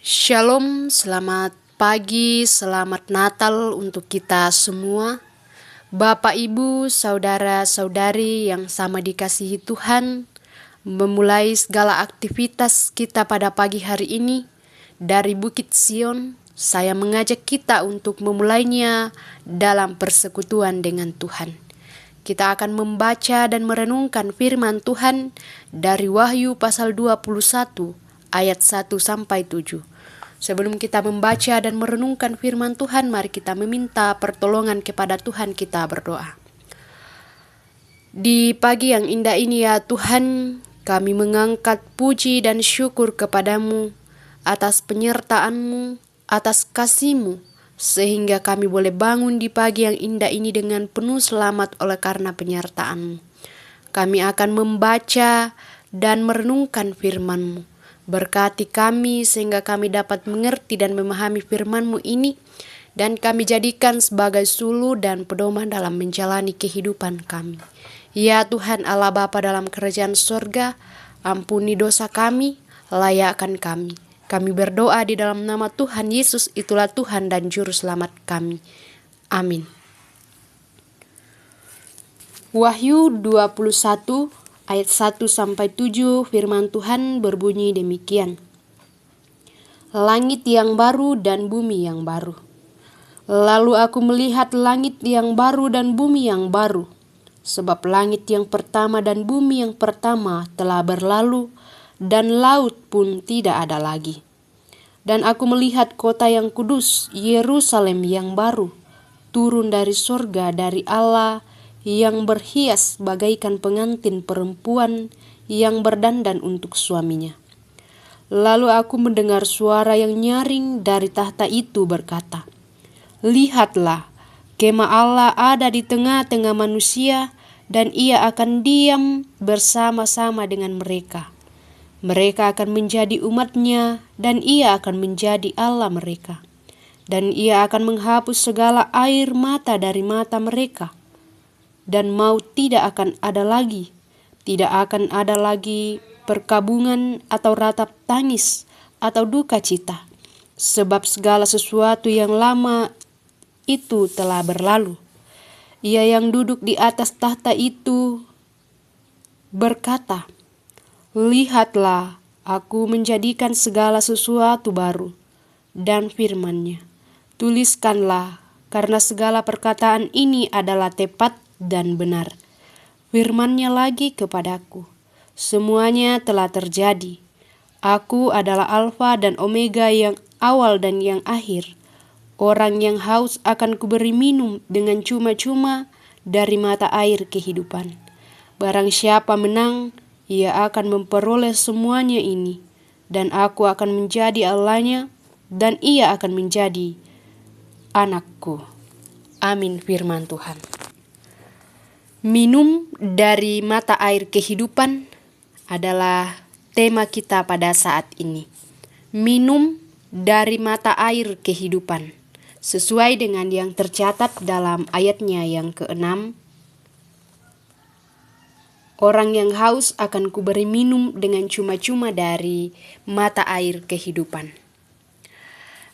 Shalom, selamat pagi, selamat Natal untuk kita semua. Bapak, Ibu, saudara-saudari yang sama dikasihi Tuhan, memulai segala aktivitas kita pada pagi hari ini dari Bukit Sion, saya mengajak kita untuk memulainya dalam persekutuan dengan Tuhan. Kita akan membaca dan merenungkan firman Tuhan dari Wahyu pasal 21 ayat 1-7. Sebelum kita membaca dan merenungkan firman Tuhan, mari kita meminta pertolongan kepada Tuhan, kita berdoa. Di pagi yang indah ini ya Tuhan, kami mengangkat puji dan syukur kepadamu atas penyertaan-Mu, atas kasih-Mu, sehingga kami boleh bangun di pagi yang indah ini dengan penuh selamat oleh karena penyertaan-Mu. Kami akan membaca dan merenungkan firman-Mu. Berkati kami sehingga kami dapat mengerti dan memahami firman-Mu ini, dan kami jadikan sebagai suluh dan pedoman dalam menjalani kehidupan kami. Ya Tuhan Allah Bapa dalam kerajaan surga, ampuni dosa kami, layakkan kami. Kami berdoa di dalam nama Tuhan Yesus, itulah Tuhan dan Juru Selamat kami. Amin. Wahyu 21 ayat 1-7 firman Tuhan berbunyi demikian. Langit yang baru dan bumi yang baru. Lalu aku melihat langit yang baru dan bumi yang baru. Sebab langit yang pertama dan bumi yang pertama telah berlalu, dan laut pun tidak ada lagi. Dan aku melihat kota yang kudus, Yerusalem yang baru, turun dari surga dari Allah, yang berhias bagaikan pengantin perempuan yang berdandan untuk suaminya. Lalu aku mendengar suara yang nyaring dari tahta itu berkata, "Lihatlah, kemah Allah ada di tengah-tengah manusia, dan ia akan diam bersama-sama dengan mereka. Mereka akan menjadi umat-Nya, dan ia akan menjadi Allah mereka. Dan ia akan menghapus segala air mata dari mata mereka. Dan maut tidak akan ada lagi, tidak akan ada lagi perkabungan atau ratap tangis atau duka cita, sebab segala sesuatu yang lama itu telah berlalu." Ia yang duduk di atas tahta itu berkata, "Lihatlah, aku menjadikan segala sesuatu baru." Dan firman-Nya, "Tuliskanlah, karena segala perkataan ini adalah tepat dan benar." Firman-Nya lagi kepadaku, "Semuanya telah terjadi. Aku adalah Alfa dan Omega, yang awal dan yang akhir. Orang yang haus akan kuberi minum dengan cuma-cuma dari mata air kehidupan. Barang siapa menang, ia akan memperoleh semuanya ini, dan aku akan menjadi Allah-Nya, dan ia akan menjadi anakku." Amin firman Tuhan. Minum dari mata air kehidupan adalah tema kita pada saat ini. Minum dari mata air kehidupan, sesuai dengan yang tercatat dalam ayatnya yang ke-6. Orang yang haus akan kuberi minum dengan cuma-cuma dari mata air kehidupan.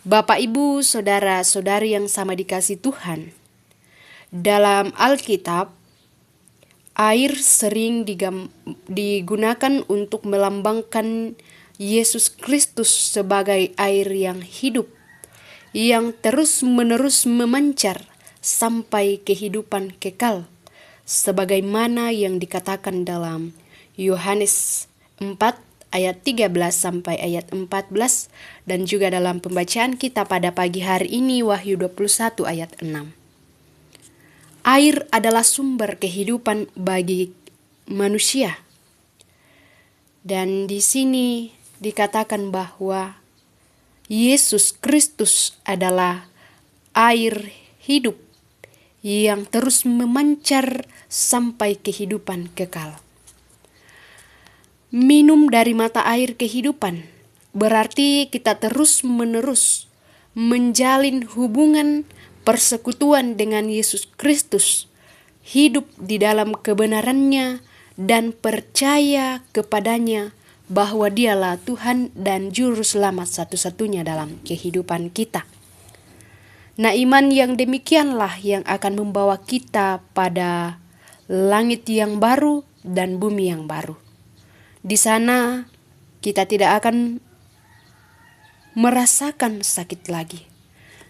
Bapak, Ibu, saudara-saudari yang sama dikasihi Tuhan, dalam Alkitab, air sering digunakan untuk melambangkan Yesus Kristus sebagai air yang hidup, yang terus-menerus memancar sampai kehidupan kekal, sebagaimana yang dikatakan dalam Yohanes 4 ayat 13 sampai ayat 14, dan juga dalam pembacaan kita pada pagi hari ini Wahyu 21 ayat 6. Air adalah sumber kehidupan bagi manusia. Dan di sini dikatakan bahwa Yesus Kristus adalah air hidup yang terus memancar sampai kehidupan kekal. Minum dari mata air kehidupan berarti kita terus-menerus menjalin hubungan persekutuan dengan Yesus Kristus, hidup di dalam kebenaran-Nya dan percaya kepadanya bahwa Dialah Tuhan dan Juru Selamat satu-satunya dalam kehidupan kita. Nah, iman yang demikianlah yang akan membawa kita pada langit yang baru dan bumi yang baru. Di sana kita tidak akan merasakan sakit lagi.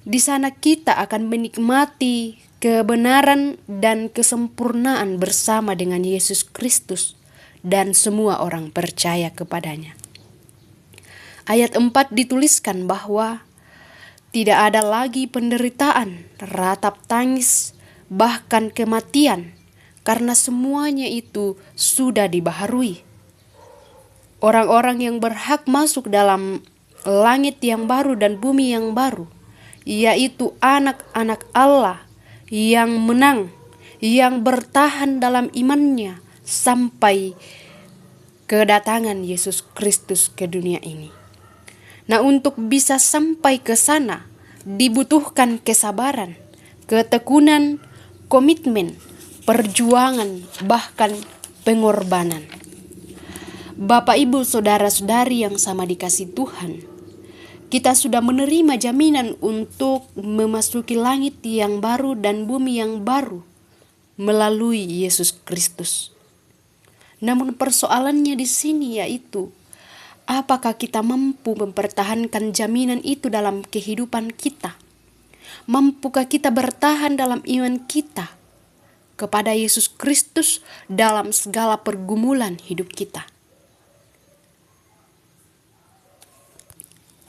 Di sana kita akan menikmati kebenaran dan kesempurnaan bersama dengan Yesus Kristus dan semua orang percaya kepadanya. Ayat 4 dituliskan bahwa tidak ada lagi penderitaan, ratap tangis, bahkan kematian, karena semuanya itu sudah dibaharui. Orang-orang yang berhak masuk dalam langit yang baru dan bumi yang baru, yaitu anak-anak Allah yang menang, yang bertahan dalam imannya sampai kedatangan Yesus Kristus ke dunia ini. Nah, untuk bisa sampai ke sana dibutuhkan kesabaran, ketekunan, komitmen, perjuangan, bahkan pengorbanan. Bapak, Ibu, saudara-saudari yang sama dikasih Tuhan, kita sudah menerima jaminan untuk memasuki langit yang baru dan bumi yang baru melalui Yesus Kristus. Namun persoalannya di sini yaitu, apakah kita mampu mempertahankan jaminan itu dalam kehidupan kita? Mampukah kita bertahan dalam iman kita kepada Yesus Kristus dalam segala pergumulan hidup kita?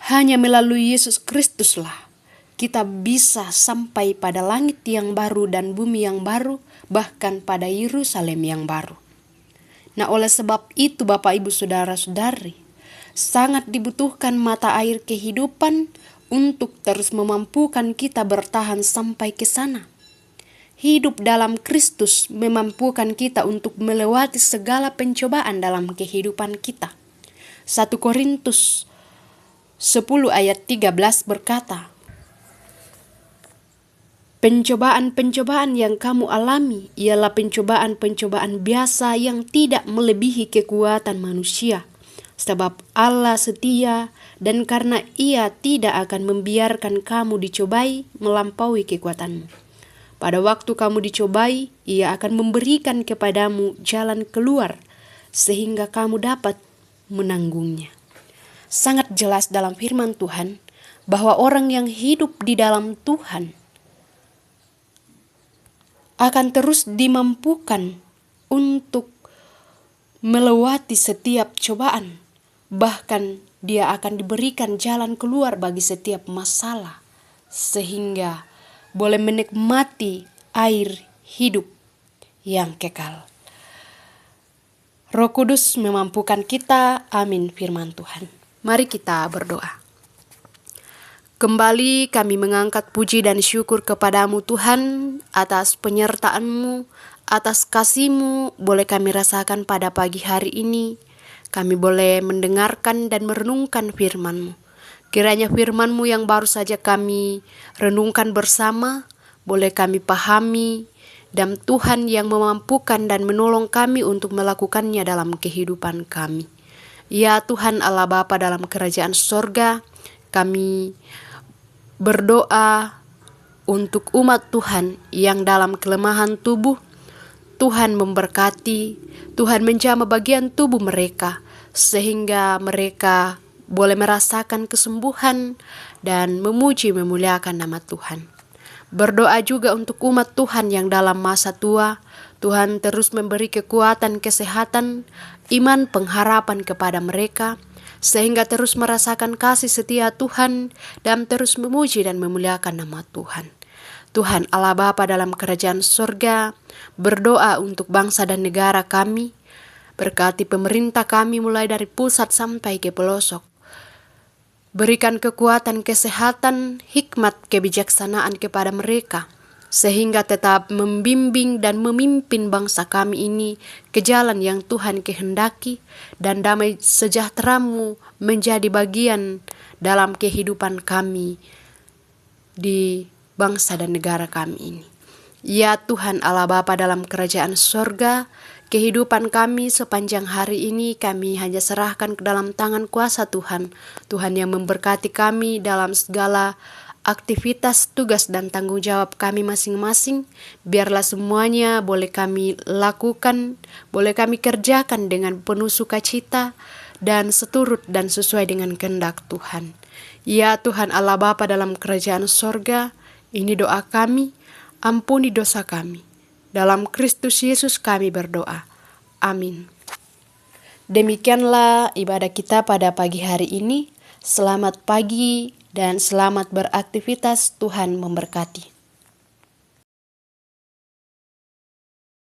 Hanya melalui Yesus Kristuslah kita bisa sampai pada langit yang baru dan bumi yang baru, bahkan pada Yerusalem yang baru. Nah, oleh sebab itu Bapak, Ibu, saudara-saudari, sangat dibutuhkan mata air kehidupan untuk terus memampukan kita bertahan sampai ke sana. Hidup dalam Kristus memampukan kita untuk melewati segala pencobaan dalam kehidupan kita. 1 Korintus 10 ayat 13 berkata, pencobaan-pencobaan yang kamu alami ialah pencobaan-pencobaan biasa yang tidak melebihi kekuatan manusia. Sebab Allah setia dan karena Ia tidak akan membiarkan kamu dicobai melampaui kekuatanmu. Pada waktu kamu dicobai, Ia akan memberikan kepadamu jalan keluar sehingga kamu dapat menanggungnya. Sangat jelas dalam firman Tuhan bahwa orang yang hidup di dalam Tuhan akan terus dimampukan untuk melewati setiap cobaan. Bahkan dia akan diberikan jalan keluar bagi setiap masalah, sehingga boleh menikmati air hidup yang kekal. Roh Kudus memampukan kita. Amin firman Tuhan. Mari kita berdoa. Kembali kami mengangkat puji dan syukur kepadamu Tuhan atas penyertaan-Mu, atas kasih-Mu boleh kami rasakan pada pagi hari ini. Kami boleh mendengarkan dan merenungkan firman-Mu. Kiranya firman-Mu yang baru saja kami renungkan bersama, boleh kami pahami, dan Tuhan yang memampukan dan menolong kami untuk melakukannya dalam kehidupan kami. Ya Tuhan Allah Bapa dalam kerajaan sorga, kami berdoa untuk umat Tuhan yang dalam kelemahan tubuh. Tuhan memberkati, Tuhan menjamah bagian tubuh mereka, sehingga mereka boleh merasakan kesembuhan dan memuji memuliakan nama Tuhan. Berdoa juga untuk umat Tuhan yang dalam masa tua, Tuhan terus memberi kekuatan, kesehatan, iman, pengharapan kepada mereka, sehingga terus merasakan kasih setia Tuhan dan terus memuji dan memuliakan nama Tuhan. Tuhan Allah Bapa dalam kerajaan surga, berdoa untuk bangsa dan negara kami, berkati pemerintah kami mulai dari pusat sampai ke pelosok. Berikan kekuatan, kesehatan, hikmat, kebijaksanaan kepada mereka, sehingga tetap membimbing dan memimpin bangsa kami ini ke jalan yang Tuhan kehendaki, dan damai sejahtera-Mu menjadi bagian dalam kehidupan kami di bangsa dan negara kami ini. Ya Tuhan Allah Bapa dalam kerajaan sorga, Kehidupan kami sepanjang hari ini kami hanya serahkan ke dalam tangan kuasa Tuhan. Tuhan yang memberkati kami dalam segala aktivitas, tugas, dan tanggung jawab kami masing-masing. Biarlah semuanya boleh kami lakukan, boleh kami kerjakan dengan penuh sukacita dan seturut dan sesuai dengan kehendak Tuhan. Ya Tuhan Allah Bapa dalam kerajaan sorga, ini doa kami, ampuni dosa kami. Dalam Kristus Yesus kami berdoa. Amin. Demikianlah ibadah kita pada pagi hari ini. Selamat pagi dan selamat beraktivitas. Tuhan memberkati.